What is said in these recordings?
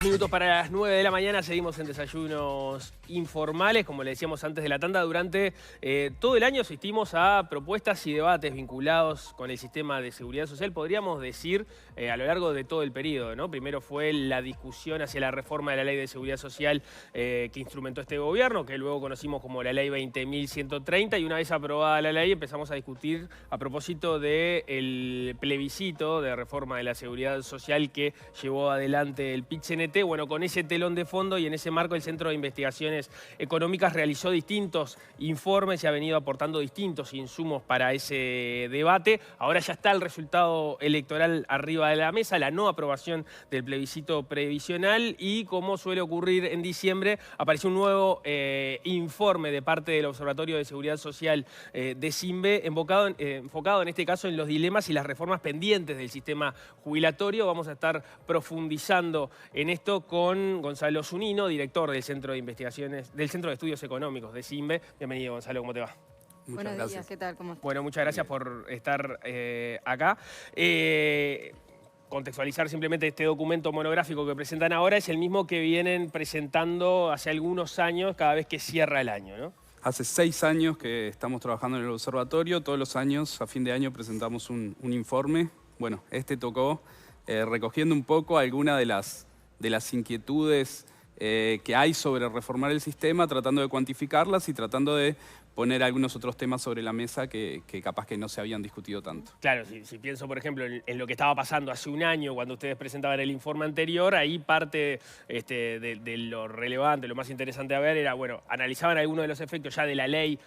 Minutos para las 9 de la mañana, seguimos en Desayunos Informales, como le decíamos antes de la tanda. Durante todo el año asistimos a propuestas y debates vinculados con el sistema de seguridad social, podríamos decir, a lo largo de todo el periodo, ¿no? Primero fue la discusión hacia la reforma de la Ley de Seguridad Social que instrumentó este gobierno, que luego conocimos como la Ley 20.130, y una vez aprobada la ley empezamos a discutir a propósito del plebiscito de reforma de la seguridad social que llevó adelante el PIT-CNT. Bueno, con ese telón de fondo y en ese marco el Centro de Investigaciones Económicas realizó distintos informes y ha venido aportando distintos insumos para ese debate. Ahora ya está el resultado electoral arriba de la mesa, la no aprobación del plebiscito previsional, y como suele ocurrir en diciembre, apareció un nuevo informe de parte del Observatorio de Seguridad Social de SINVE, enfocado en este caso en los dilemas y las reformas pendientes del sistema jubilatorio. Vamos a estar profundizando en esto con Gonzalo Zunino, director del Centro de Investigaciones, del Centro de Estudios Económicos de SINVE. Bienvenido, Gonzalo, ¿cómo te va? Buenos días, ¿qué tal? ¿Cómo estás? Bueno, muchas gracias por estar acá. Contextualizar simplemente este documento monográfico que presentan ahora es el mismo que vienen presentando hace algunos años cada vez que cierra el año, ¿no? Hace 6 años que estamos trabajando en el observatorio. Todos los años, a fin de año, presentamos un informe. Bueno, este tocó recogiendo un poco algunas de las inquietudes que hay sobre reformar el sistema, tratando de cuantificarlas y tratando de poner algunos otros temas sobre la mesa que capaz que no se habían discutido tanto. Claro, si pienso, por ejemplo, en lo que estaba pasando hace un año cuando ustedes presentaban el informe anterior, ahí parte de lo relevante, lo más interesante a ver era, bueno, analizaban algunos de los efectos ya de la ley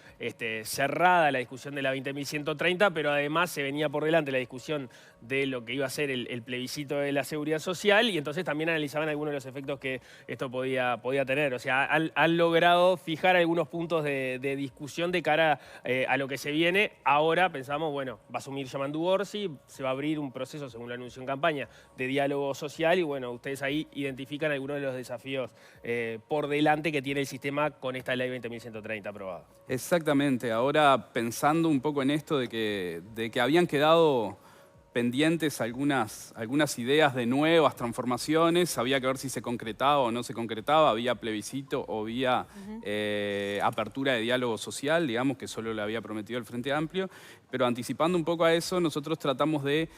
cerrada, la discusión de la 20.130, pero además se venía por delante la discusión de lo que iba a ser el plebiscito de la seguridad social, y entonces también analizaban algunos de los efectos que esto podía tener. O sea, han logrado fijar algunos puntos de discusión de cara a lo que se viene. Ahora pensamos, bueno, va a asumir Yamandu Orsi, se va a abrir un proceso, según lo anunció en campaña, de diálogo social, y bueno, ustedes ahí identifican algunos de los desafíos por delante que tiene el sistema con esta ley 20.130 aprobada. Exactamente. Ahora, pensando un poco en esto de que habían quedado pendientes algunas ideas de nuevas transformaciones, había que ver si se concretaba o no se concretaba, había plebiscito o había apertura de diálogo social, digamos, que solo le había prometido el Frente Amplio, pero anticipando un poco a eso, nosotros tratamos de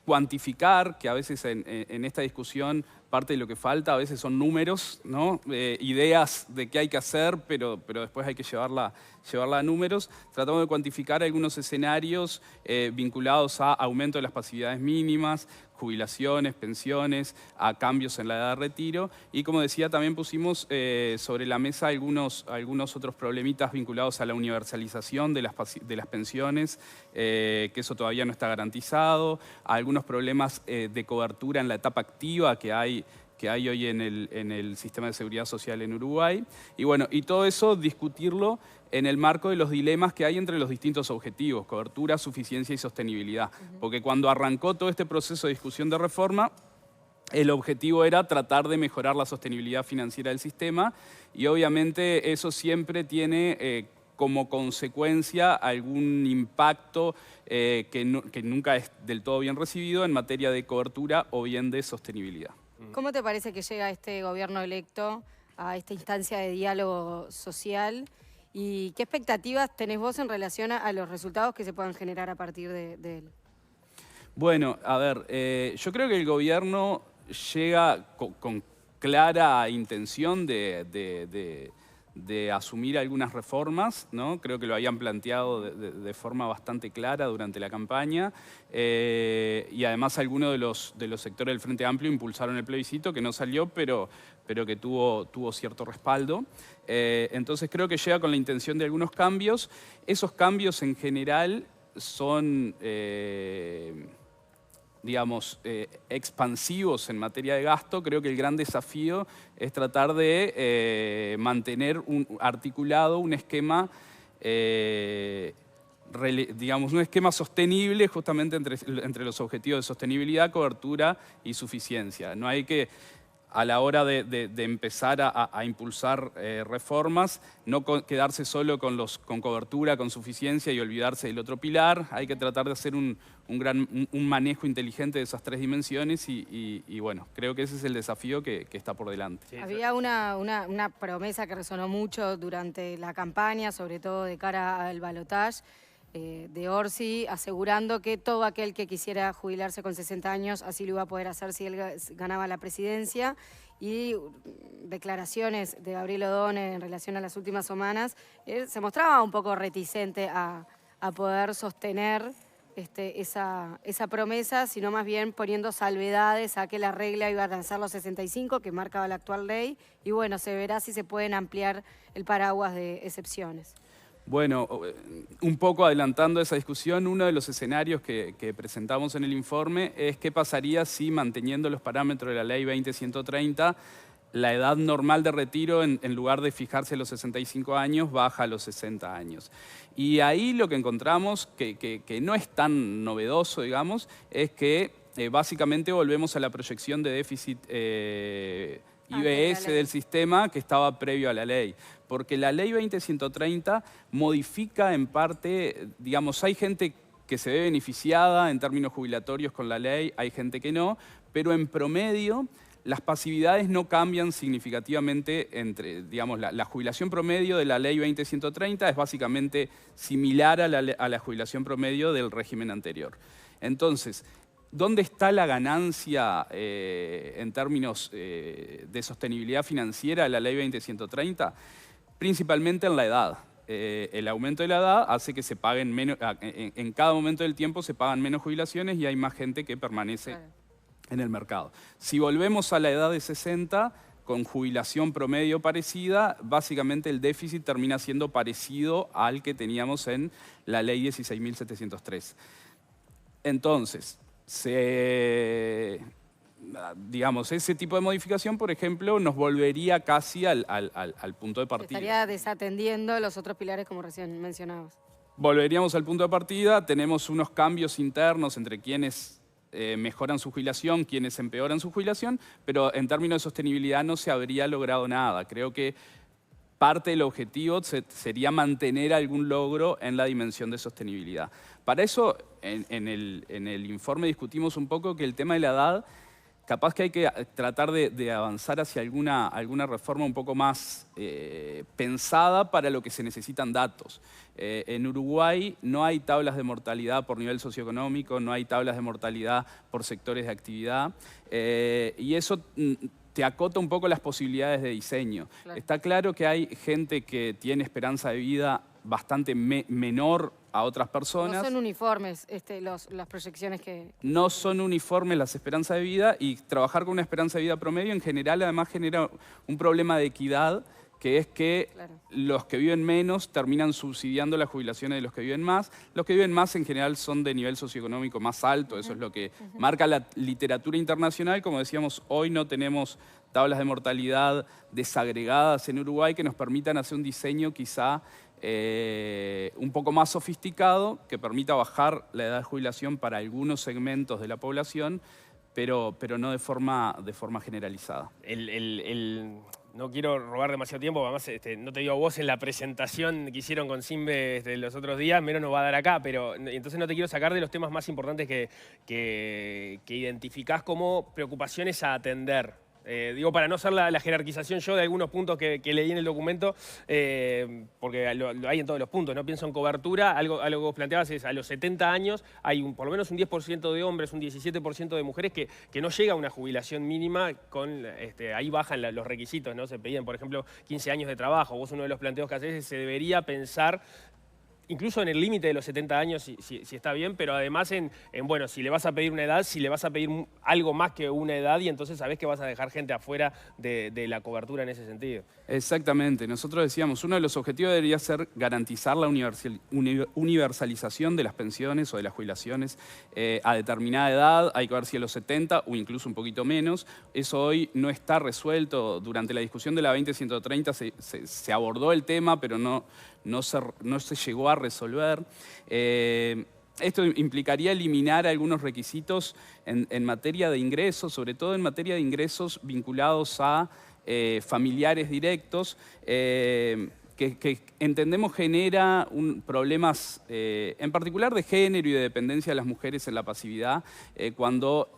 cuantificar, que a veces en esta discusión parte de lo que falta a veces son números, ¿no? Ideas de qué hay que hacer, pero después hay que llevarla a números. Tratamos de cuantificar algunos escenarios vinculados a aumento de las pasividades mínimas, jubilaciones, pensiones, a cambios en la edad de retiro, y como decía, también pusimos sobre la mesa algunos otros problemitas vinculados a la universalización de las pensiones, que eso todavía no está garantizado, a algunos problemas de cobertura en la etapa activa que hay hoy en el sistema de seguridad social en Uruguay. Y bueno, y todo eso discutirlo en el marco de los dilemas que hay entre los distintos objetivos, cobertura, suficiencia y sostenibilidad. Porque cuando arrancó todo este proceso de discusión de reforma, el objetivo era tratar de mejorar la sostenibilidad financiera del sistema, y obviamente eso siempre tiene como consecuencia algún impacto que nunca es del todo bien recibido en materia de cobertura o bien de sostenibilidad. ¿Cómo te parece que llega este gobierno electo a esta instancia de diálogo social? ¿Y qué expectativas tenés vos en relación a los resultados que se puedan generar a partir de él? Bueno, a ver, yo creo que el gobierno llega con clara intención de asumir algunas reformas, ¿no? Creo que lo habían planteado de forma bastante clara durante la campaña, y además algunos de los sectores del Frente Amplio impulsaron el plebiscito, que no salió, pero que tuvo cierto respaldo. Entonces creo que llega con la intención de algunos cambios. Esos cambios en general son digamos, expansivos en materia de gasto. Creo que el gran desafío es tratar de mantener articulado un esquema, digamos, un esquema sostenible justamente entre los objetivos de sostenibilidad, cobertura y suficiencia. No hay que a la hora de empezar a impulsar reformas, no quedarse solo con cobertura, con suficiencia y olvidarse del otro pilar. Hay que tratar de hacer un manejo inteligente de esas tres dimensiones y bueno, creo que ese es el desafío que está por delante. Sí, había una promesa que resonó mucho durante la campaña, sobre todo de cara al balotaje, de Orsi, asegurando que todo aquel que quisiera jubilarse con 60 años así lo iba a poder hacer si él ganaba la presidencia, y declaraciones de Gabriel O'Donnell en relación a las últimas semanas, él se mostraba un poco reticente a poder sostener esa promesa, sino más bien poniendo salvedades a que la regla iba a alcanzar los 65 que marcaba la actual ley, y bueno, se verá si se pueden ampliar el paraguas de excepciones. Bueno, un poco adelantando esa discusión, uno de los escenarios que presentamos en el informe es qué pasaría si, manteniendo los parámetros de la ley 20130, la edad normal de retiro, en lugar de fijarse a los 65 años, baja a los 60 años. Y ahí lo que encontramos, que no es tan novedoso, digamos, es que básicamente volvemos a la proyección de déficit IBS del sistema que estaba previo a la ley. Porque la ley 20130 modifica en parte, digamos, hay gente que se ve beneficiada en términos jubilatorios con la ley, hay gente que no, pero en promedio las pasividades no cambian significativamente entre, digamos, la jubilación promedio de la ley 20130 es básicamente similar a la jubilación promedio del régimen anterior. Entonces, ¿dónde está la ganancia en términos de sostenibilidad financiera de la ley 20130? Principalmente en la edad. El aumento de la edad hace que se paguen menos, en cada momento del tiempo se pagan menos jubilaciones y hay más gente que permanece en el mercado. Si volvemos a la edad de 60, con jubilación promedio parecida, básicamente el déficit termina siendo parecido al que teníamos en la ley 16.703. Entonces, digamos, ese tipo de modificación, por ejemplo, nos volvería casi al punto de partida. Estaría desatendiendo los otros pilares como recién mencionabas. Volveríamos al punto de partida, tenemos unos cambios internos entre quienes mejoran su jubilación, quienes empeoran su jubilación, pero en términos de sostenibilidad no se habría logrado nada. Creo que parte del objetivo sería mantener algún logro en la dimensión de sostenibilidad. Para eso, en el informe discutimos un poco que el tema de la edad, capaz que hay que tratar de avanzar hacia alguna reforma un poco más pensada para lo que se necesitan datos. En Uruguay no hay tablas de mortalidad por nivel socioeconómico, no hay tablas de mortalidad por sectores de actividad, y eso te acota un poco las posibilidades de diseño. Claro. Está claro que hay gente que tiene esperanza de vida bastante menor a otras personas. No son uniformes las proyecciones que... No son uniformes las esperanzas de vida, y trabajar con una esperanza de vida promedio en general además genera un problema de equidad, que es que los que viven menos terminan subsidiando las jubilaciones de los que viven más. Los que viven más en general son de nivel socioeconómico más alto, eso es lo que marca la literatura internacional. Como decíamos, hoy no tenemos tablas de mortalidad desagregadas en Uruguay que nos permitan hacer un diseño quizá un poco más sofisticado, que permita bajar la edad de jubilación para algunos segmentos de la población, pero no de forma generalizada. No quiero robar demasiado tiempo, además no te digo vos en la presentación que hicieron con Simbe los otros días, menos nos va a dar acá, pero entonces no te quiero sacar de los temas más importantes que identificás como preocupaciones a atender. Digo, para no hacer la jerarquización yo de algunos puntos que leí en el documento, porque lo hay en todos los puntos, ¿no? Pienso en cobertura, algo que vos planteabas es a los 70 años hay por lo menos un 10% de hombres, un 17% de mujeres que no llega a una jubilación mínima, ahí bajan los requisitos, ¿no? Se pedían, por ejemplo, 15 años de trabajo. Vos uno de los planteos que hacés es que se debería pensar incluso en el límite de los 70 años, si está bien, pero además bueno, si le vas a pedir una edad, si le vas a pedir algo más que una edad, y entonces sabés que vas a dejar gente afuera de la cobertura en ese sentido. Exactamente. Nosotros decíamos, uno de los objetivos debería ser garantizar la universalización de las pensiones o de las jubilaciones a determinada edad. Hay que ver si a los 70 o incluso un poquito menos. Eso hoy no está resuelto. Durante la discusión de la 20130 se abordó el tema, pero no se llegó a resolver. Esto implicaría eliminar algunos requisitos en materia de ingresos, sobre todo en materia de ingresos vinculados a familiares directos, que entendemos genera problemas en particular de género y de dependencia de las mujeres en la pasividad, cuando,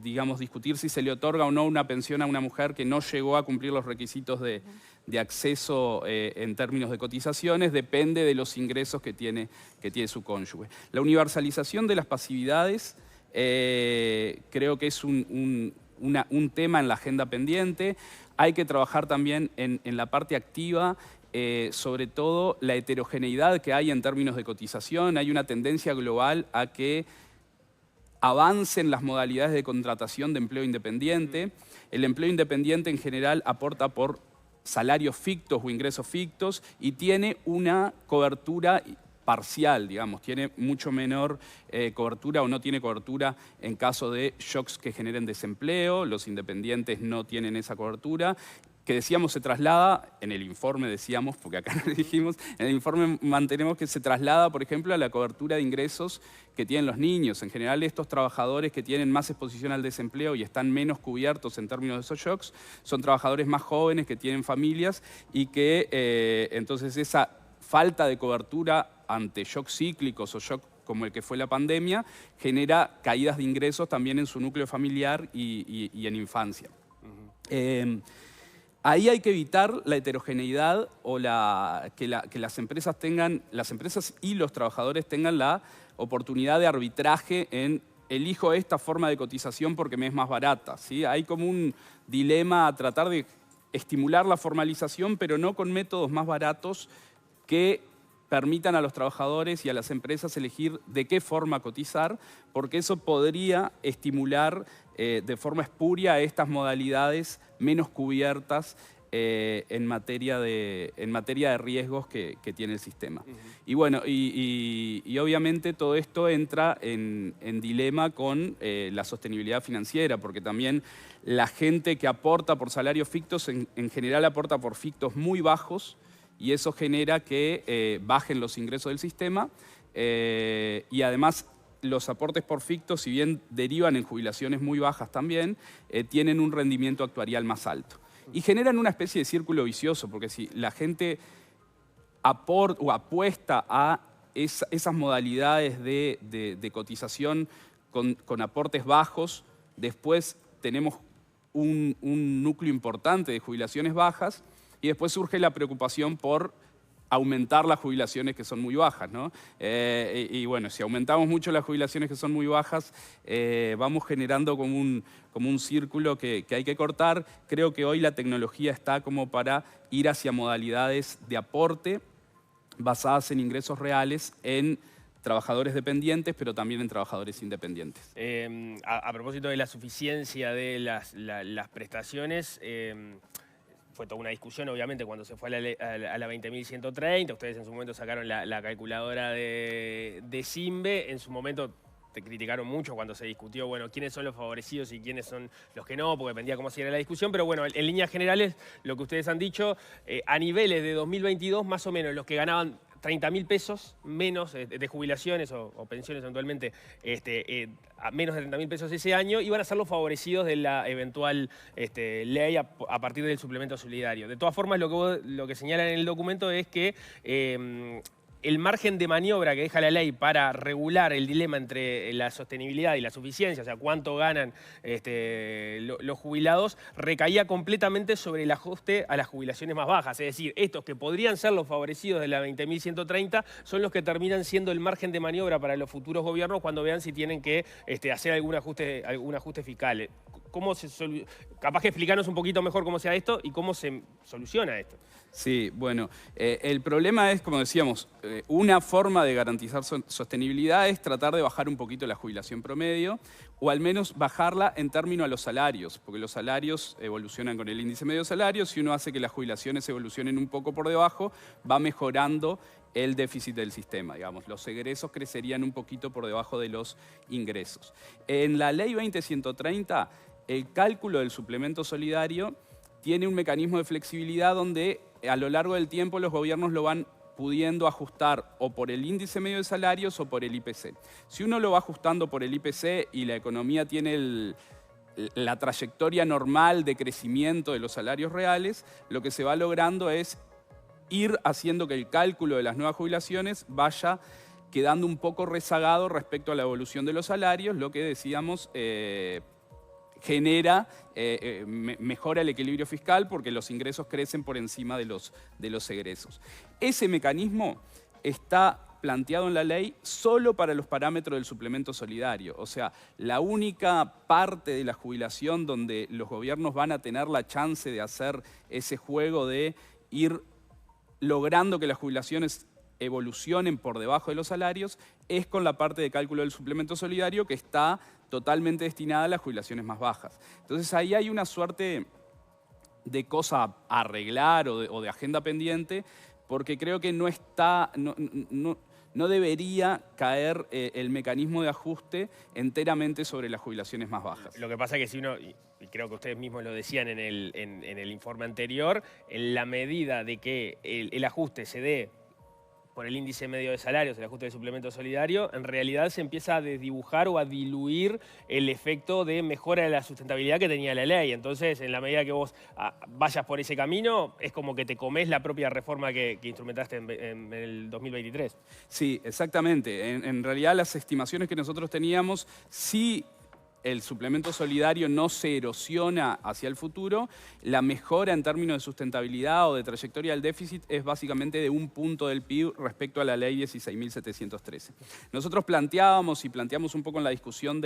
digamos, discutir si se le otorga o no una pensión a una mujer que no llegó a cumplir los requisitos de acceso en términos de cotizaciones, depende de los ingresos que tiene su cónyuge. La universalización de las pasividades creo que es un tema en la agenda pendiente. Hay que trabajar también en la parte activa, sobre todo la heterogeneidad que hay en términos de cotización. Hay una tendencia global a que avancen las modalidades de contratación de empleo independiente. El empleo independiente en general aporta por salarios fictos o ingresos fictos y tiene una cobertura parcial, digamos, tiene mucho menor cobertura o no tiene cobertura en caso de shocks que generen desempleo. Los independientes no tienen esa cobertura, que decíamos se traslada, en el informe decíamos, porque acá no lo dijimos, en el informe mantenemos que se traslada, por ejemplo, a la cobertura de ingresos que tienen los niños. En general, estos trabajadores que tienen más exposición al desempleo y están menos cubiertos en términos de esos shocks, son trabajadores más jóvenes que tienen familias y que entonces esa falta de cobertura ante shocks cíclicos o shock como el que fue la pandemia, genera caídas de ingresos también en su núcleo familiar y en infancia. Ahí hay que evitar la heterogeneidad o que las empresas y los trabajadores tengan la oportunidad de arbitraje en elijo esta forma de cotización porque me es más barata, ¿sí? Hay como un dilema a tratar de estimular la formalización, pero no con métodos más baratos que permitan a los trabajadores y a las empresas elegir de qué forma cotizar, porque eso podría estimular de forma espuria estas modalidades menos cubiertas en materia de riesgos que tiene el sistema. Y bueno, y obviamente todo esto entra en dilema con la sostenibilidad financiera, porque también la gente que aporta por salarios fictos en general aporta por fictos muy bajos, y eso genera que bajen los ingresos del sistema y además los aportes por fictos, si bien derivan en jubilaciones muy bajas también, tienen un rendimiento actuarial más alto. Y generan una especie de círculo vicioso, porque si la gente apuesta a esas modalidades de cotización con aportes bajos, después tenemos un núcleo importante de jubilaciones bajas, y después surge la preocupación por aumentar las jubilaciones que son muy bajas, ¿no? Y bueno, si aumentamos mucho las jubilaciones que son muy bajas, vamos generando como un círculo que hay que cortar. Creo que hoy la tecnología está como para ir hacia modalidades de aporte basadas en ingresos reales en trabajadores dependientes, pero también en trabajadores independientes. A propósito de la suficiencia de las prestaciones, fue toda una discusión, obviamente, cuando se fue a la 20.130. Ustedes en su momento sacaron la calculadora de SINVE. En su momento te criticaron mucho cuando se discutió, bueno, quiénes son los favorecidos y quiénes son los que no, porque dependía cómo siguiera la discusión. Pero bueno, en líneas generales, lo que ustedes han dicho, a niveles de 2022, más o menos los que ganaban 30.000 pesos menos de jubilaciones o pensiones eventualmente, a menos de 30.000 pesos ese año, iban a ser los favorecidos de la eventual ley a partir del suplemento solidario. De todas formas, lo que señalan en el documento es que el margen de maniobra que deja la ley para regular el dilema entre la sostenibilidad y la suficiencia, o sea, cuánto ganan los jubilados, recaía completamente sobre el ajuste a las jubilaciones más bajas. Es decir, estos que podrían ser los favorecidos de la 20.130 son los que terminan siendo el margen de maniobra para los futuros gobiernos cuando vean si tienen que hacer algún ajuste fiscal. Capaz que explicarnos un poquito mejor cómo sea esto y cómo se soluciona esto. Sí, bueno, el problema es, como decíamos, una forma de garantizar sostenibilidad es tratar de bajar un poquito la jubilación promedio, o al menos bajarla en términos a los salarios, porque los salarios evolucionan con el índice medio salario. Si uno hace que las jubilaciones evolucionen un poco por debajo, va mejorando el déficit del sistema, digamos. Los egresos crecerían un poquito por debajo de los ingresos. En la ley 20.130, el cálculo del suplemento solidario tiene un mecanismo de flexibilidad donde a lo largo del tiempo los gobiernos lo van pudiendo ajustar o por el índice medio de salarios o por el IPC. Si uno lo va ajustando por el IPC y la economía tiene la trayectoria normal de crecimiento de los salarios reales, lo que se va logrando es ir haciendo que el cálculo de las nuevas jubilaciones vaya quedando un poco rezagado respecto a la evolución de los salarios, lo que decíamos mejora el equilibrio fiscal porque los ingresos crecen por encima de los egresos. Ese mecanismo está planteado en la ley solo para los parámetros del suplemento solidario. O sea, la única parte de la jubilación donde los gobiernos van a tener la chance de hacer ese juego de ir logrando que las jubilaciones evolucionen por debajo de los salarios es con la parte de cálculo del suplemento solidario que está totalmente destinada a las jubilaciones más bajas. Entonces ahí hay una suerte de cosa a arreglar o de agenda pendiente, porque creo que no debería caer el mecanismo de ajuste enteramente sobre las jubilaciones más bajas. Lo que pasa es que si uno, y creo que ustedes mismos lo decían en el informe anterior, en la medida de que el ajuste se dé por el índice medio de salarios, el ajuste de suplemento solidario, en realidad se empieza a desdibujar o a diluir el efecto de mejora de la sustentabilidad que tenía la ley. Entonces, en la medida que vos vayas por ese camino, es como que te comés la propia reforma que instrumentaste en el 2023. Sí, exactamente. En realidad, las estimaciones que nosotros teníamos, sí, el suplemento solidario no se erosiona hacia el futuro, la mejora en términos de sustentabilidad o de trayectoria del déficit es básicamente de 1 punto del PIB respecto a la ley 16.713. Nosotros planteamos un poco en la discusión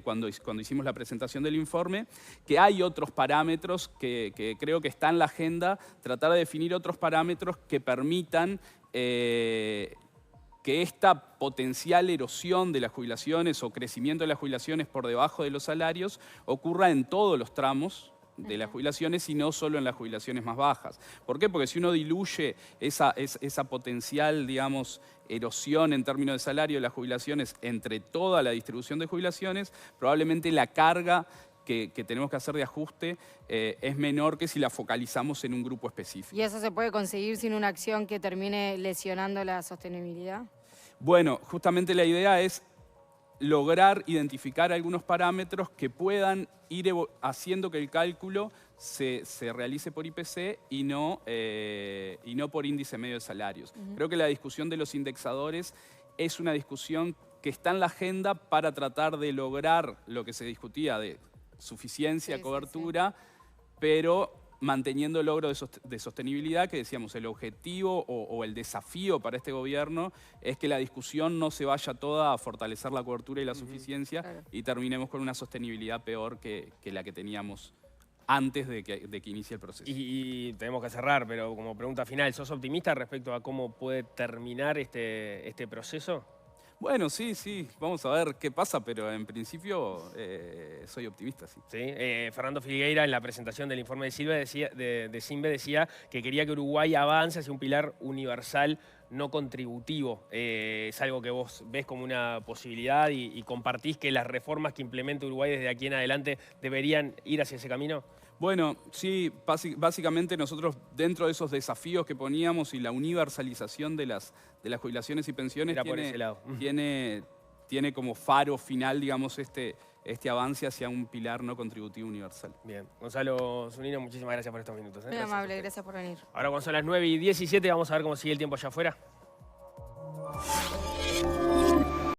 cuando hicimos la presentación del informe, que hay otros parámetros que creo que está en la agenda, tratar de definir otros parámetros que permitan que esta potencial erosión de las jubilaciones o crecimiento de las jubilaciones por debajo de los salarios ocurra en todos los tramos de las jubilaciones y no solo en las jubilaciones más bajas. ¿Por qué? Porque si uno diluye esa potencial, digamos, erosión en términos de salario de las jubilaciones entre toda la distribución de jubilaciones, probablemente la carga que tenemos que hacer de ajuste es menor que si la focalizamos en un grupo específico. ¿Y eso se puede conseguir sin una acción que termine lesionando la sostenibilidad? Bueno, justamente la idea es lograr identificar algunos parámetros que puedan ir haciendo que el cálculo se realice por IPC y no por índice medio de salarios. Creo que la discusión de los indexadores es una discusión que está en la agenda para tratar de lograr lo que se discutía de suficiencia, cobertura, pero manteniendo el logro de sostenibilidad, que decíamos, el objetivo o el desafío para este gobierno es que la discusión no se vaya toda a fortalecer la cobertura y la suficiencia y terminemos con una sostenibilidad peor que la que teníamos antes de que inicie el proceso. Y tenemos que cerrar, pero como pregunta final, ¿sos optimista respecto a cómo puede terminar este proceso? Bueno, sí, vamos a ver qué pasa, pero en principio soy optimista, sí. ¿Sí? Fernando Filgueira, en la presentación del informe de CIMBE, decía que quería que Uruguay avance hacia un pilar universal no contributivo. ¿Es algo que vos ves como una posibilidad y compartís que las reformas que implemente Uruguay desde aquí en adelante deberían ir hacia ese camino? Bueno, sí, básicamente nosotros dentro de esos desafíos que poníamos y la universalización de las jubilaciones y pensiones tiene como faro final, digamos, este avance hacia un pilar no contributivo universal. Bien. Gonzalo Zunino, muchísimas gracias por estos minutos. Muy amable, gracias por venir. Ahora cuando son las 9:17 vamos a ver cómo sigue el tiempo allá afuera.